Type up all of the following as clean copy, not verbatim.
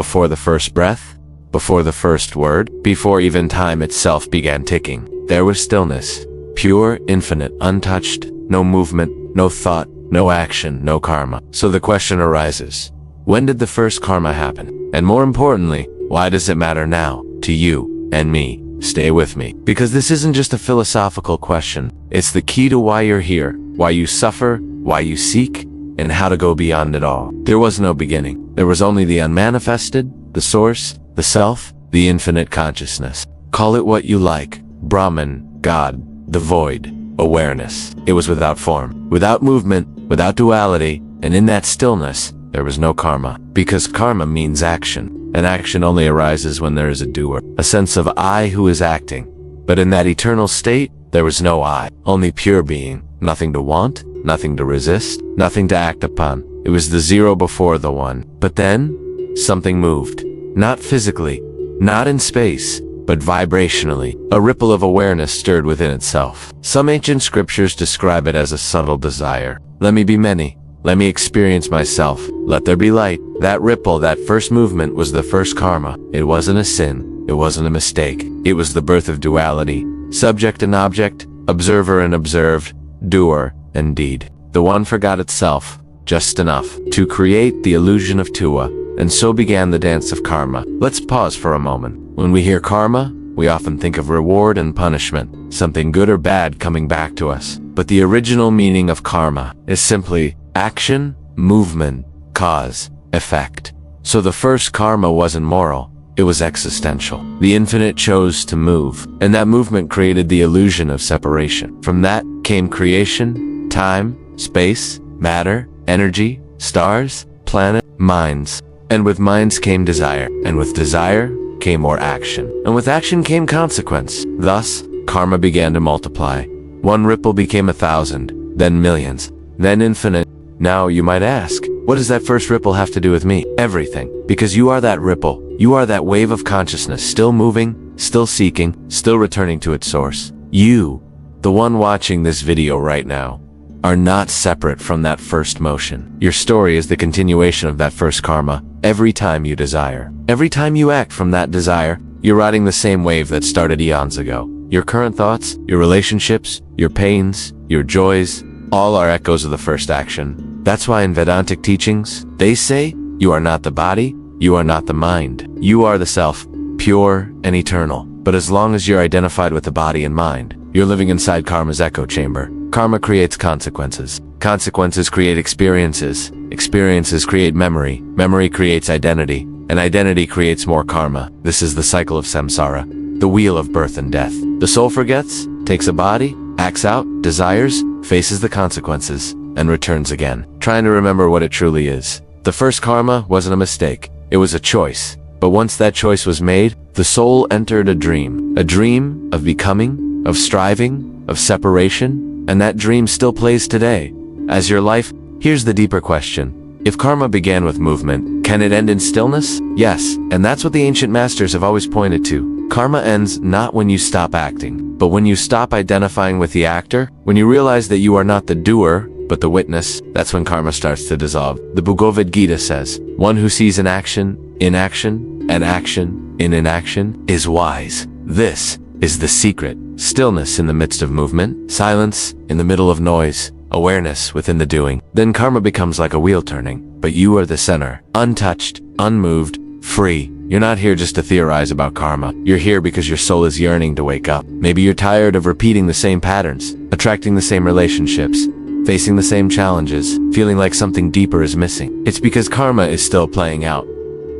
before the first breath, before the first word, before even time itself began ticking, there was stillness. Pure, infinite, untouched, no movement, no thought, no action, no karma. So the question arises, when did the first karma happen? And more importantly, why does it matter now, to you and me? Stay with me, because this isn't just a philosophical question. It's the key to why you're here, why you suffer, why you seek, and how to go beyond it all. There was no beginning. There was only the unmanifested, the source, the self, the infinite consciousness. Call it what you like. Brahman, God, the void, awareness. It was without form, without movement, without duality, and in that stillness, there was no karma. Because karma means action. And action only arises when there is a doer, a sense of I who is acting. But in that eternal state, there was no I, only pure being, nothing to want, nothing to resist, nothing to act upon. It was the zero before the one. But then, something moved. Not physically, not in space, but vibrationally. A ripple of awareness stirred within itself. Some ancient scriptures describe it as a subtle desire. Let me be many. Let me experience myself. Let there be light. That ripple, that first movement was the first karma. It wasn't a sin. It wasn't a mistake. It was the birth of duality. Subject and object, observer and observed, doer and deed. The one forgot itself, just enough, to create the illusion of Tua, and so began the dance of karma. Let's pause for a moment. When we hear karma, we often think of reward and punishment, something good or bad coming back to us. But the original meaning of karma is simply action, movement, cause, effect. So the first karma wasn't moral, it was existential. The infinite chose to move, and that movement created the illusion of separation. From that came creation, time, space, matter, energy, stars, planet, minds. And with minds came desire, and with desire came more action. And with action came consequence. Thus, karma began to multiply. One ripple became 1,000, then millions, then infinite. Now you might ask, what does that first ripple have to do with me? Everything. Because you are that ripple. You are that wave of consciousness, still moving, still seeking, still returning to its source. You, the one watching this video right now, are not separate from that first motion. Your story is the continuation of that first karma. Every time you desire, every time you act from that desire, you're riding the same wave that started eons ago. Your current thoughts, your relationships, your pains, your joys, all are echoes of the first action. That's why in Vedantic teachings, they say, you are not the body, you are not the mind. You are the self, pure and eternal. But as long as you're identified with the body and mind, you're living inside karma's echo chamber. Karma creates consequences. Consequences create experiences. Experiences create memory. Memory creates identity. And identity creates more karma. This is the cycle of samsara, the wheel of birth and death. The soul forgets, takes a body, acts out, desires, faces the consequences, and returns again, trying to remember what it truly is. The first karma wasn't a mistake. It was a choice. But once that choice was made, the soul entered a dream of becoming, of striving, of separation, and that dream still plays today. As your life, here's the deeper question. If karma began with movement, can it end in stillness? Yes, and that's what the ancient masters have always pointed to. Karma ends not when you stop acting, but when you stop identifying with the actor, when you realize that you are not the doer, but the witness. That's when karma starts to dissolve. The Bhagavad Gita says, one who sees an action, inaction, and action, in inaction, is wise. This is the secret. Stillness in the midst of movement, silence in the middle of noise, awareness within the doing. Then karma becomes like a wheel turning, but you are the center, untouched, unmoved, free. You're not here just to theorize about karma. You're here because your soul is yearning to wake up. Maybe you're tired of repeating the same patterns, attracting the same relationships, facing the same challenges, feeling like something deeper is missing. It's because karma is still playing out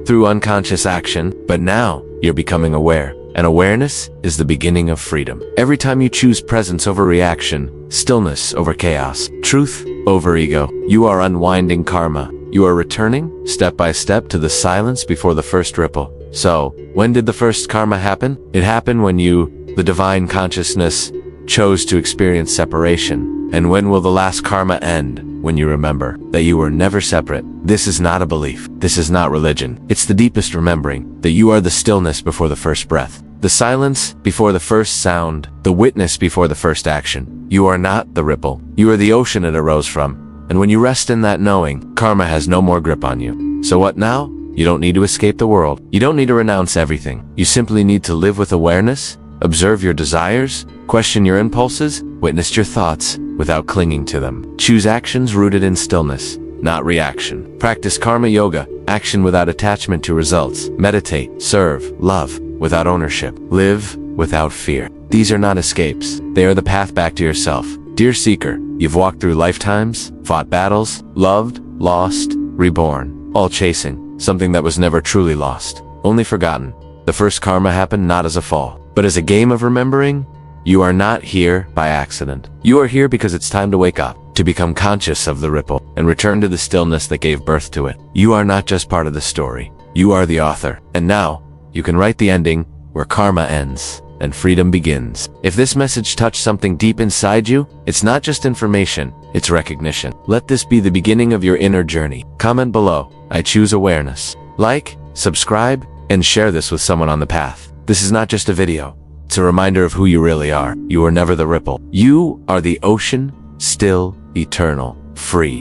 through unconscious action, but now you're becoming aware. And awareness is the beginning of freedom. Every time you choose presence over reaction, stillness over chaos, truth over ego, you are unwinding karma. You are returning, step by step, to the silence before the first ripple. So, when did the first karma happen? It happened when you, the divine consciousness, chose to experience separation. And when will the last karma end? When you remember that you were never separate. This is not a belief. This is not religion. It's the deepest remembering that you are the stillness before the first breath, the silence before the first sound, the witness before the first action. You are not the ripple. You are the ocean it arose from. And when you rest in that knowing, karma has no more grip on you. So what now? You don't need to escape the world. You don't need to renounce everything. You simply need to live with awareness, observe your desires, question your impulses, witness your thoughts without clinging to them. Choose actions rooted in stillness, not reaction. Practice karma yoga, action without attachment to results. Meditate, serve, love without ownership. Live without fear. These are not escapes. They are the path back to yourself. Dear seeker, you've walked through lifetimes, fought battles, loved, lost, reborn, all chasing something that was never truly lost, only forgotten. The first karma happened not as a fall, but as a game of remembering. You are not here by accident. You are here because it's time to wake up, to become conscious of the ripple, and return to the stillness that gave birth to it. You are not just part of the story. You are the author. And now, you can write the ending where karma ends and freedom begins. If this message touched something deep inside you, it's not just information, it's recognition. Let this be the beginning of your inner journey. Comment below, I choose awareness. Like, subscribe, and share this with someone on the path. This is not just a video. It's a reminder of who you really are. You are never the ripple. You are the ocean, still, eternal, free.